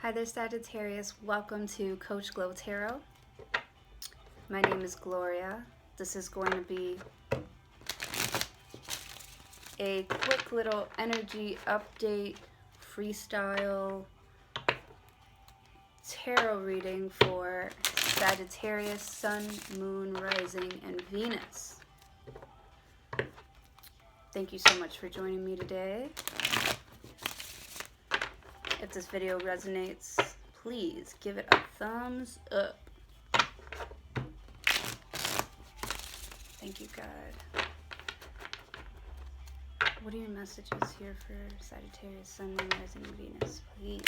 Hi there, Sagittarius. Welcome to Coach Glow Tarot. My name is Gloria. This is going to be a quick little energy update, freestyle tarot reading for Sagittarius, Sun, Moon, Rising, and Venus. Thank you so much for joining me today. If this video resonates, please give it a thumbs up. Thank you, God. What are your messages here for Sagittarius, Sun, Moon, Rising, and Venus, please?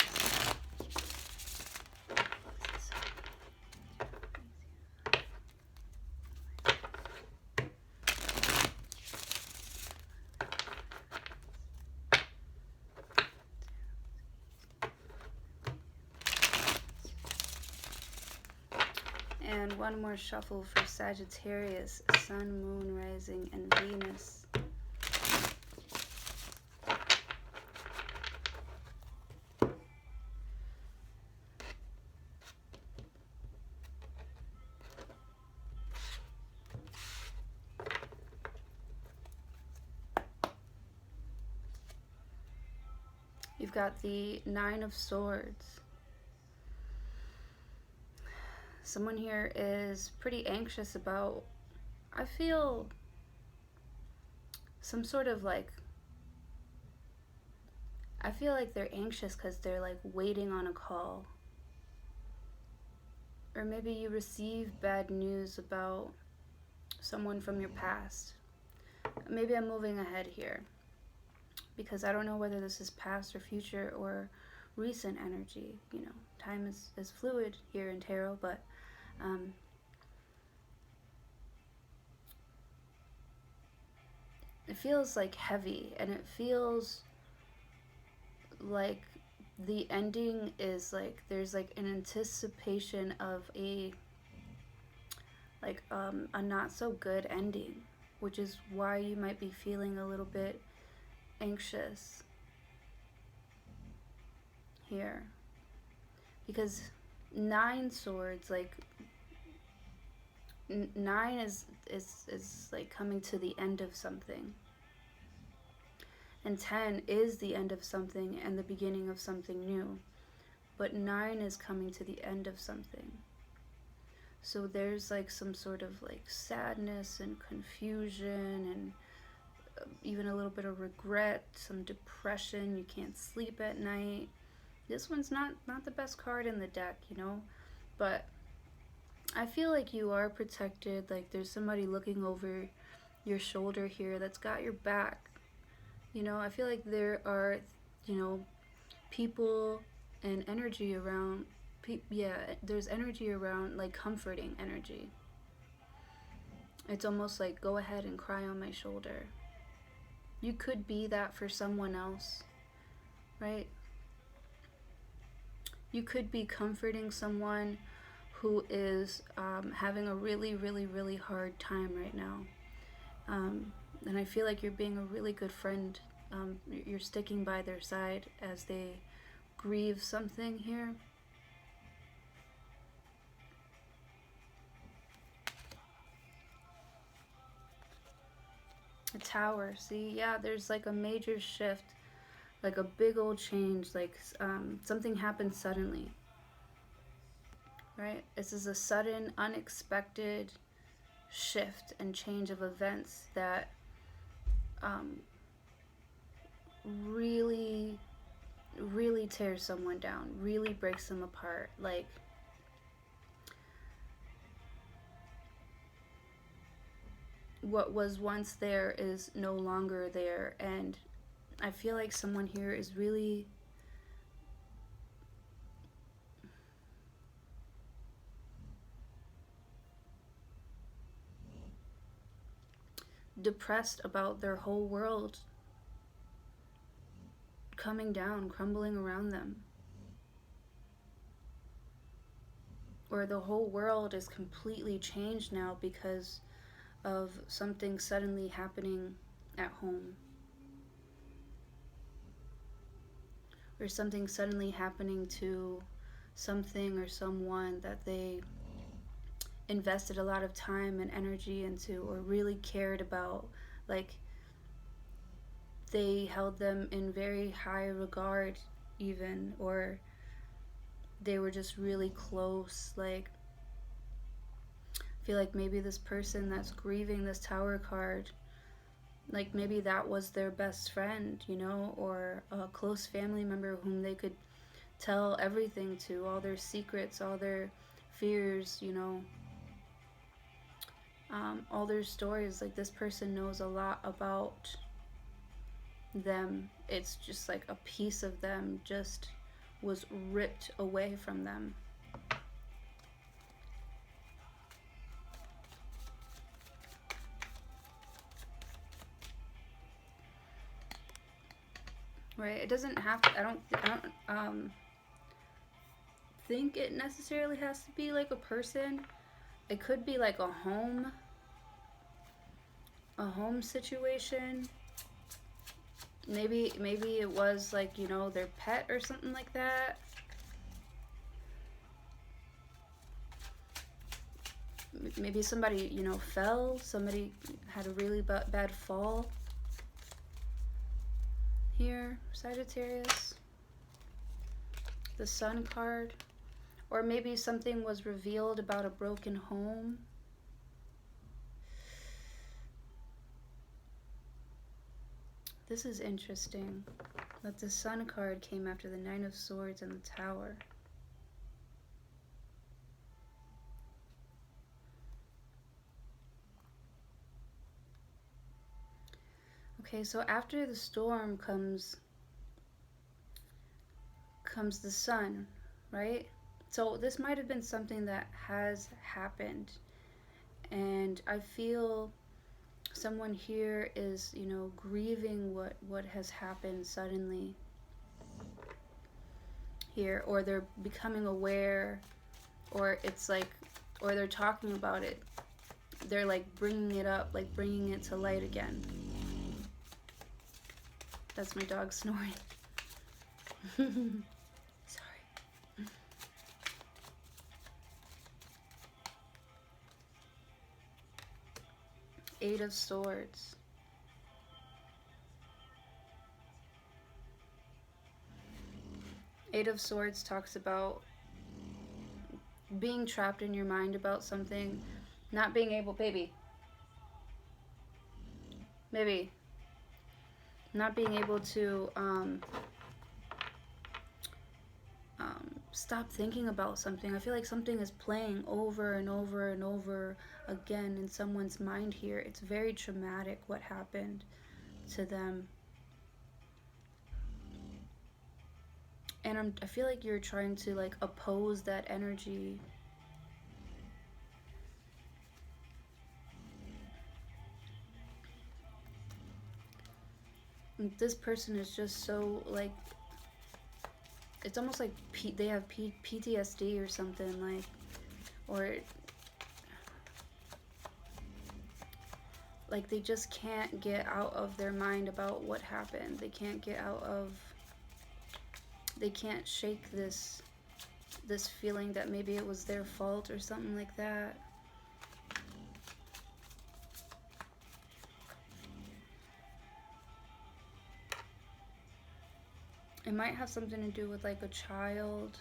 And one more shuffle for Sagittarius, Sun, Moon, Rising, and Venus. You've got the Nine of Swords. Someone here is pretty anxious about, I feel, some sort of I feel like they're anxious because they're like waiting on a call. Or maybe you receive bad news about someone from your past. Maybe I'm moving ahead here because I don't know whether this is past or future or recent energy. You know, time is fluid here in tarot, but it feels like heavy, and it feels like the ending is like there's like an anticipation of a not so good ending, which is why you might be feeling a little bit anxious here, because Nine Swords, like nine is like coming to the end of something, and 10 is the end of something and the beginning of something new, but 9 is coming to the end of something. So there's like some sort of like sadness and confusion and even a little bit of regret, some depression. You can't sleep at night. This one's not the best card in the deck, you know, but I feel like you are protected. Like there's somebody looking over your shoulder here that's got your back. You know, I feel like there are, you know, people and energy around. Yeah, there's energy around, like comforting energy. It's almost like, go ahead and cry on my shoulder. You could be that for someone else, right? You could be comforting someone who is having a really, really, really hard time right now. And I feel like you're being a really good friend. You're sticking by their side as they grieve something here. A Tower, see? Yeah, there's like a major shift, like a big old change, like something happened suddenly, right? This is a sudden, unexpected shift and change of events that really, really tears someone down, really breaks them apart. Like, what was once there is no longer there, and I feel like someone here is really depressed about their whole world coming down, crumbling around them. Or the whole world is completely changed now because of something suddenly happening at home. or something suddenly happening to something or someone that they invested a lot of time and energy into, or really cared about. Like, they held them in very high regard, even, or they were just really close. Like, I feel like maybe this person that's grieving this Tower card, like maybe that was their best friend, you know, or a close family member whom they could tell everything to, all their secrets, all their fears, you know, all their stories. Like, this person knows a lot about them. It's just like a piece of them just was ripped away from them. Right? It doesn't have to, I don't think it necessarily has to be like a person. It could be like a home situation. Maybe it was like, you know, their pet or something like that. Maybe somebody, you know, fell. Somebody had a really bad fall. Here, Sagittarius. The Sun card. Or maybe something was revealed about a broken home. This is interesting that the Sun card came after the Nine of Swords and the Tower. Okay, so after the storm comes the sun, right? So this might have been something that has happened, and I feel someone here is, you know, grieving what has happened suddenly here, or they're becoming aware, or it's like, or they're talking about it. They're like bringing it up, like bringing it to light again. That's my dog snoring. Sorry. Eight of Swords. Eight of Swords talks about being trapped in your mind about something, not being able, baby, not being able to stop thinking about something. I feel like something is playing over and over and over again in someone's mind here. It's very traumatic what happened to them. And I feel like you're trying to like oppose that energy. And this person is just so like, it's almost like they have PTSD or something, like, or like they just can't get out of their mind about what happened. They can't get out of, they can't shake this feeling that maybe it was their fault or something like that. It might have something to do with like a child.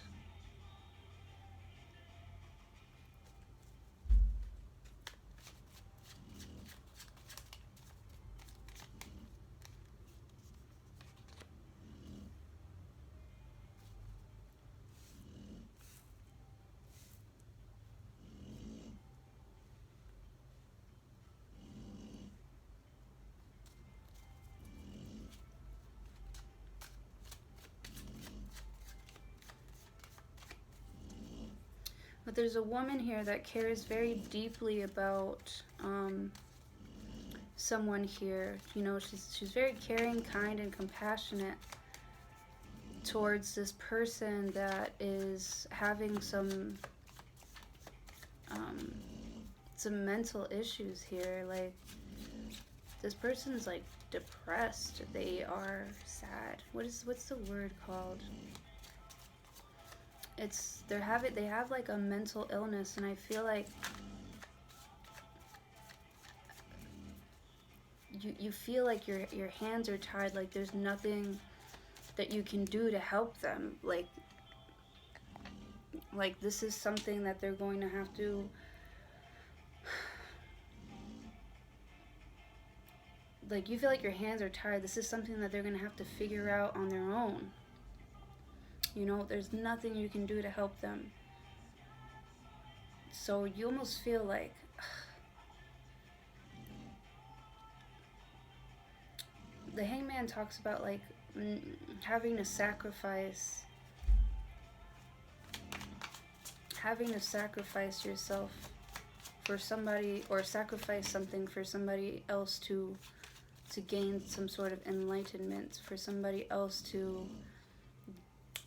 But there's a woman here that cares very deeply about someone here. You know, she's very caring, kind, and compassionate towards this person that is having some mental issues here. Like, This person's like depressed. They are sad. What's the word called? They have like a mental illness, and I feel like you feel like your hands are tied, like there's nothing that you can do to help them. Like this is something that they're going to have to like, you feel like your hands are tied. This is something that they're going to have to figure out on their own. You know, there's nothing you can do to help them. So you almost feel like the Hangman talks about like having to sacrifice yourself for somebody, or sacrifice something for somebody else to gain some sort of enlightenment, for somebody else to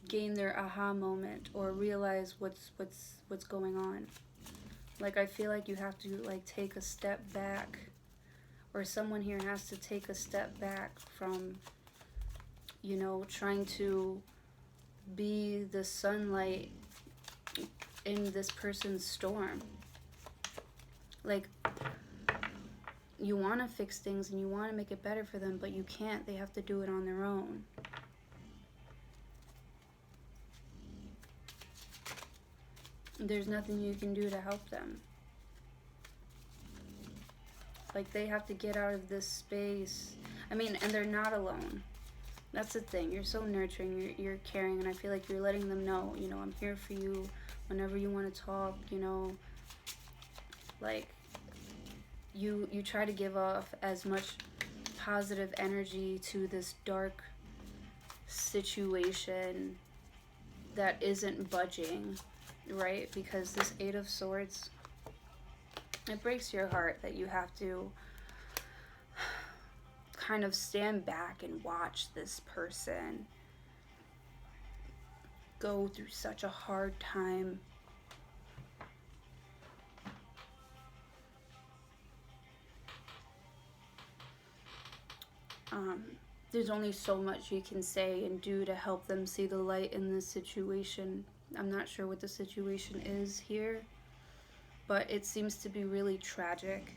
gain their aha moment or realize what's going on. Like, I feel like you have to like take a step back, or someone here has to take a step back from, you know, trying to be the sunlight in this person's storm. Like, you want to fix things and you want to make it better for them, but you can't. They have to do it on their own. There's nothing you can do to help them. Like, they have to get out of this space. I mean, and they're not alone. That's the thing. You're so nurturing, you're caring, and I feel like you're letting them know, you know, I'm here for you whenever you want to talk, you know. Like, you try to give off as much positive energy to this dark situation that isn't budging, right? Because this Eight of Swords, it breaks your heart that you have to kind of stand back and watch this person go through such a hard time. There's only so much you can say and do to help them see the light in this situation. I'm not sure what the situation is here, but it seems to be really tragic.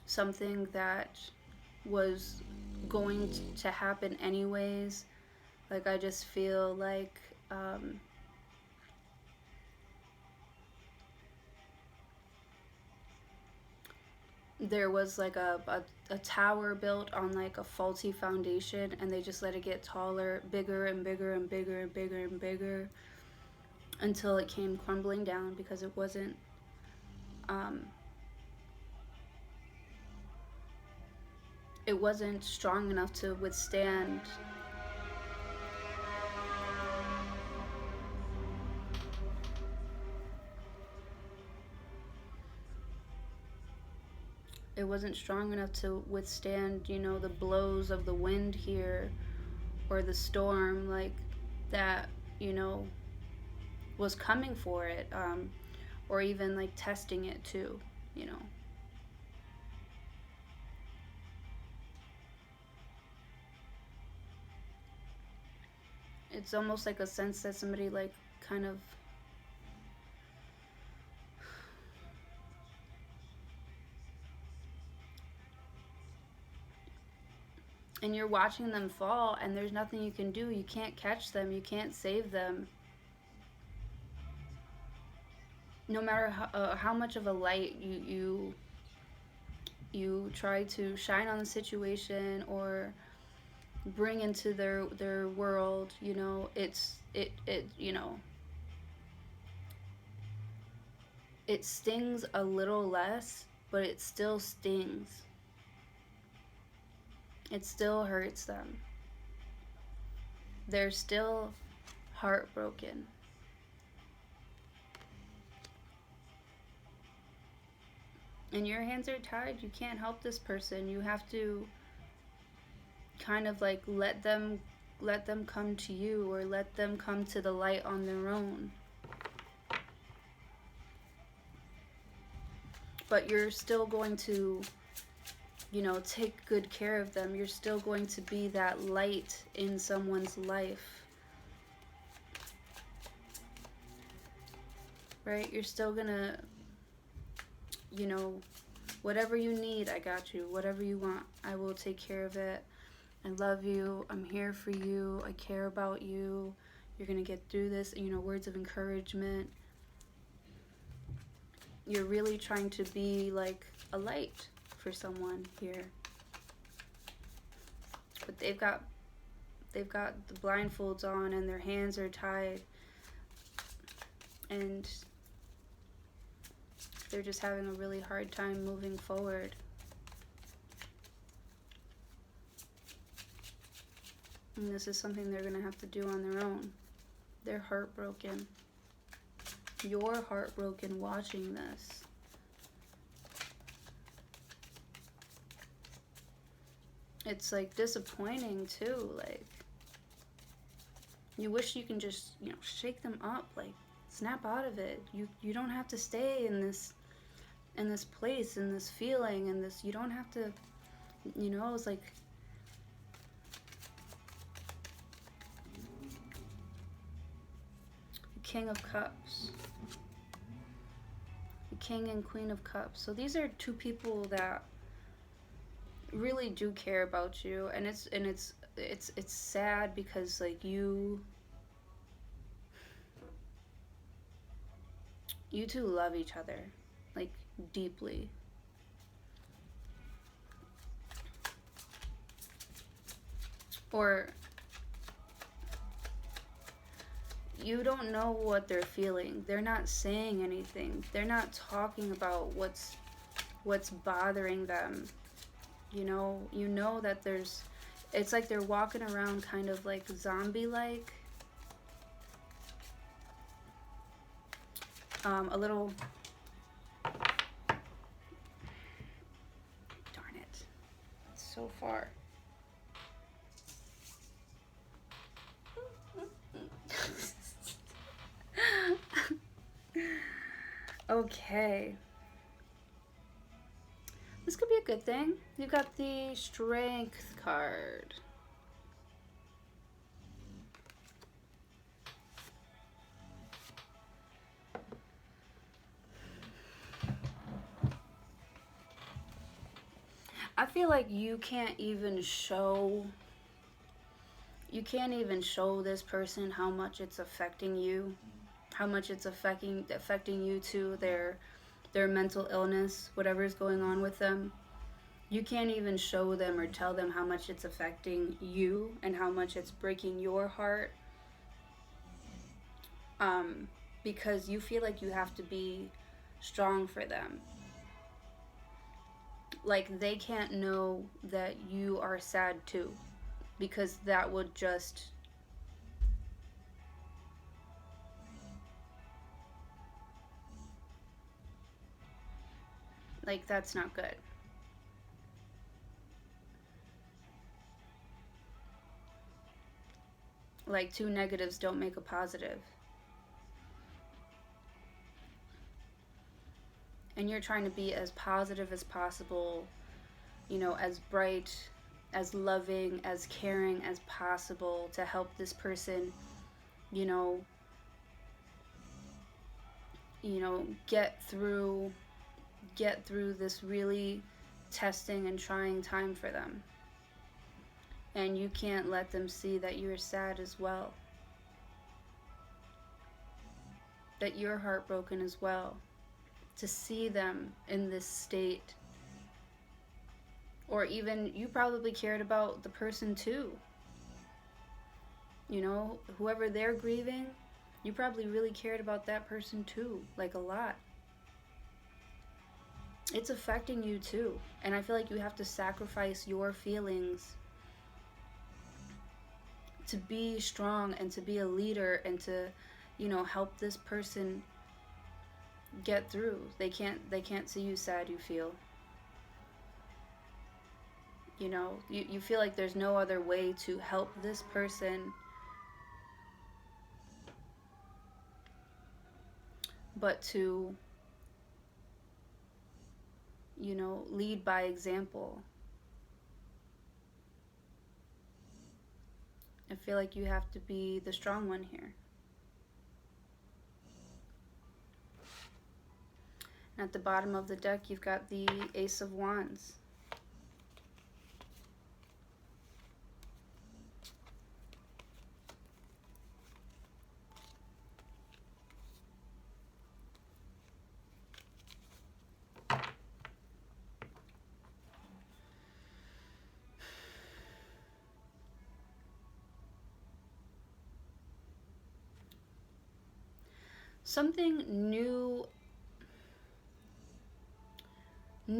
Something that was going to happen anyways. Like, I just feel like there was like a tower built on like a faulty foundation, and they just let it get taller, bigger and bigger and bigger and bigger and bigger, until it came crumbling down because it wasn't strong enough to withstand you know, the blows of the wind here, or the storm like that, you know, was coming for it, or even like testing it too, you know. It's almost like a sense that somebody like kind of and you're watching them fall, and there's nothing you can do. You can't catch them, you can't save them. No matter how much of a light you try to shine on the situation or bring into their world, you know, it you know, it stings a little less, but it still stings. It still hurts them. They're still heartbroken. And your hands are tied. You can't help this person. You have to kind of like let them come to you, or let them come to the light on their own. but you're still going to, you know, take good care of them. You're still going to be that light in someone's life, right? You're still gonna, you know, whatever you need, I got you. Whatever you want, I will take care of it. I love you. I'm here for you. I care about you. You're gonna get through this. You know, words of encouragement. You're really trying to be like a light for someone here. But they've got the blindfolds on and their hands are tied. And they're just having a really hard time moving forward. And this is something they're going to have to do on their own. They're heartbroken. You're heartbroken watching this. It's like disappointing too. Like, you wish you can just, you know, shake them up, like snap out of it. You don't have to stay in this place, in this feeling, in this, you don't have to, you know, it's like King of Cups. The King and Queen of Cups. So these are two people that really do care about you, and it's sad because like you two love each other like deeply. Or you don't know what they're feeling. They're not saying anything. They're not talking about what's bothering them. You know that there's, it's like they're walking around kind of like zombie-like. A little, darn it, it's so far. Okay. This could be a good thing. You've got the Strength card. I feel like you can't even show this person how much it's affecting you, how much it's affecting you too, their mental illness, whatever is going on with them. You can't even show them or tell them how much it's affecting you and how much it's breaking your heart, because you feel like you have to be strong for them. Like, they can't know that you are sad too, because that would just, like, that's not good. Like, two negatives don't make a positive. And you're trying to be as positive as possible, you know, as bright, as loving, as caring as possible to help this person, you know, get through this really testing and trying time for them. And you can't let them see that you're sad as well, that you're heartbroken as well. To see them in this state, or even you probably cared about the person too. You know, whoever they're grieving, you probably really cared about that person too, like a lot. It's affecting you too, and I feel like you have to sacrifice your feelings to be strong and to be a leader and to, you know, help this person get through. They can't see you sad, you feel. You know, you feel like there's no other way to help this person but to you know, lead by example. I feel like you have to be the strong one here. And at the bottom of the deck, you've got the Ace of Wands. Something new, I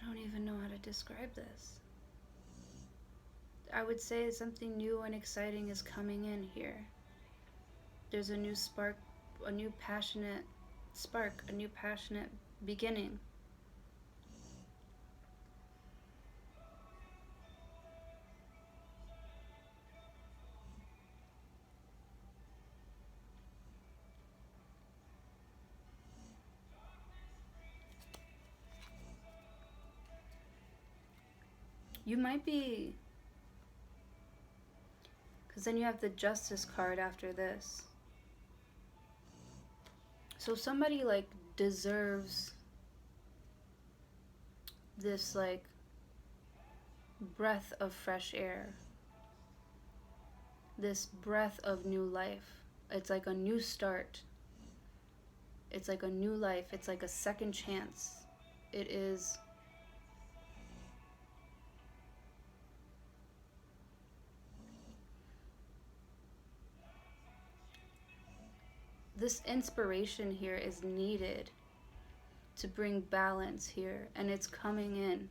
don't even know how to describe this. I would say something new and exciting is coming in here. There's a new spark, a new passionate spark, a new passionate beginning. You might be, because then you have the Justice card after this. So somebody like deserves this like breath of fresh air, this breath of new life. It's like a new start. It's like a new life. It's like a second chance. It is this inspiration here is needed to bring balance here, and it's coming in.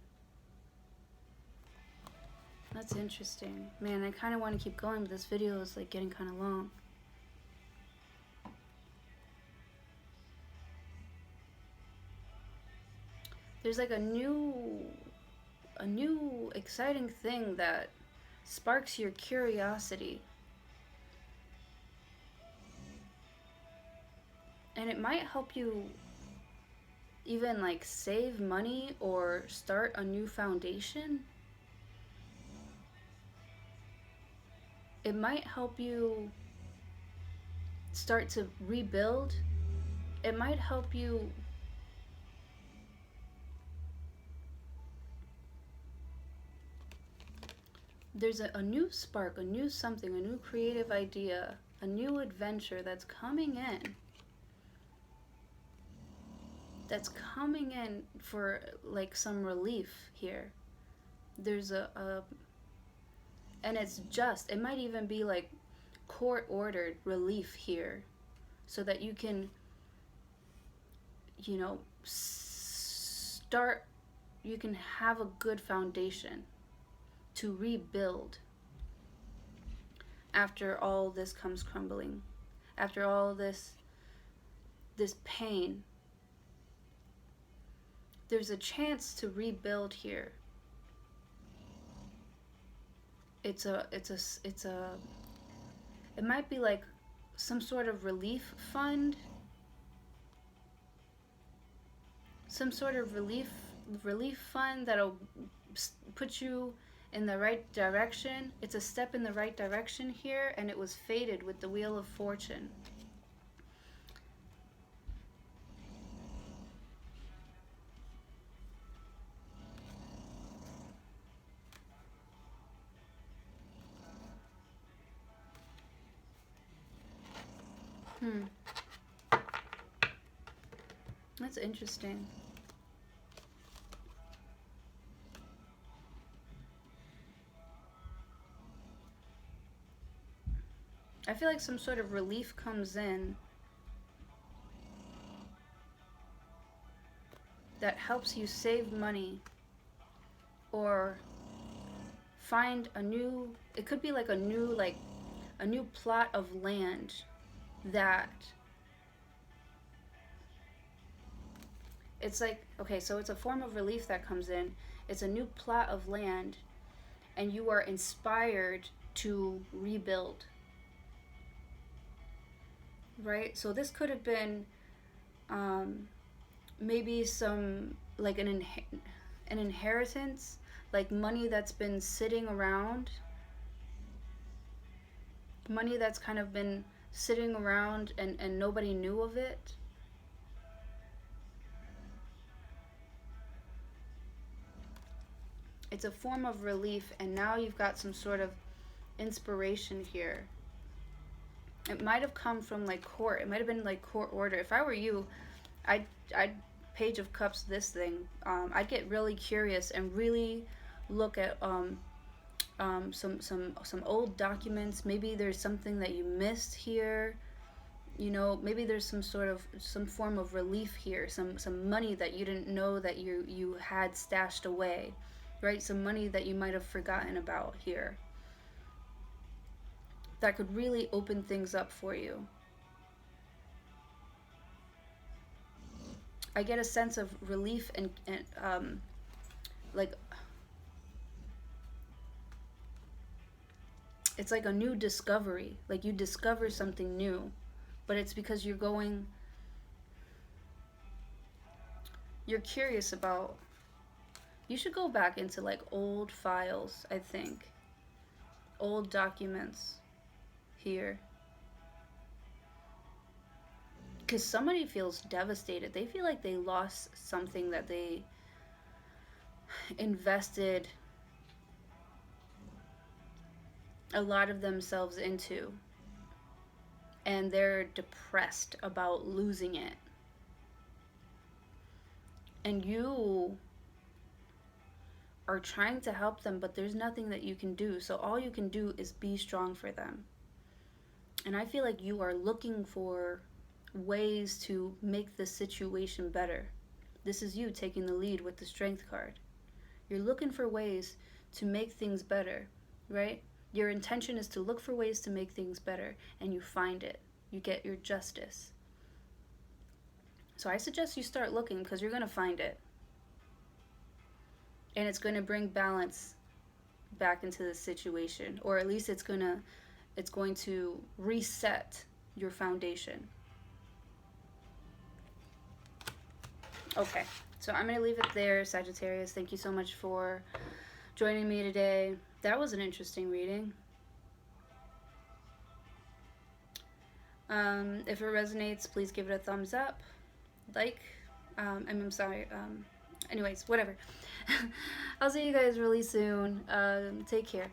That's interesting. Man, I kind of want to keep going, but this video is like getting kind of long. There's like a new exciting thing that sparks your curiosity. And it might help you even like save money or start a new foundation. It might help you start to rebuild. It might help you there's a new spark, a new something, a new creative idea, a new adventure that's coming in. That's coming in for like some relief here. There's and it's just, it might even be like court ordered relief here so that you can, you know, you can have a good foundation to rebuild after all this comes crumbling, after all this pain. There's a chance to rebuild here. It might be like some sort of relief fund, some sort of relief fund that'll put you in the right direction. It's a step in the right direction here, and it was fated with the Wheel of Fortune. That's interesting. I feel like some sort of relief comes in that helps you save money or find a new, it could be like a new plot of land that it's like, okay, so it's a form of relief that comes in. It's a new plot of land, and you are inspired to rebuild, right? So this could have been maybe some like an inheritance, like money that's been sitting around, money that's kind of been sitting around and nobody knew of it. It's a form of relief, and now you've got some sort of inspiration here. It might have come from like court. It might have been like court order. If I were you, I'd Page of Cups this thing. I'd get really curious and really look at some old documents. Maybe there's something that you missed here. You know, maybe there's some form of relief here. Some money that you didn't know that you had stashed away, right? Some money that you might have forgotten about here. That could really open things up for you. I get a sense of relief and like it's like a new discovery. Like you discover something new, but it's because you're curious about. You should go back into like old files, I think. Old documents here. Because somebody feels devastated. They feel like they lost something that they invested a lot of themselves into, and they're depressed about losing it. And you are trying to help them, but there's nothing that you can do. So all you can do is be strong for them. And I feel like you are looking for ways to make the situation better. This is you taking the lead with the Strength card. You're looking for ways to make things better, right? Your intention is to look for ways to make things better, and you find it. You get your justice. So I suggest you start looking, because you're going to find it. And it's going to bring balance back into the situation, or at least it's going to reset your foundation. Okay, so I'm going to leave it there, Sagittarius. Thank you so much for joining me today. That was an interesting reading. If it resonates, please give it a thumbs up, like, I'm sorry, anyways, whatever. I'll see you guys really soon. Take care.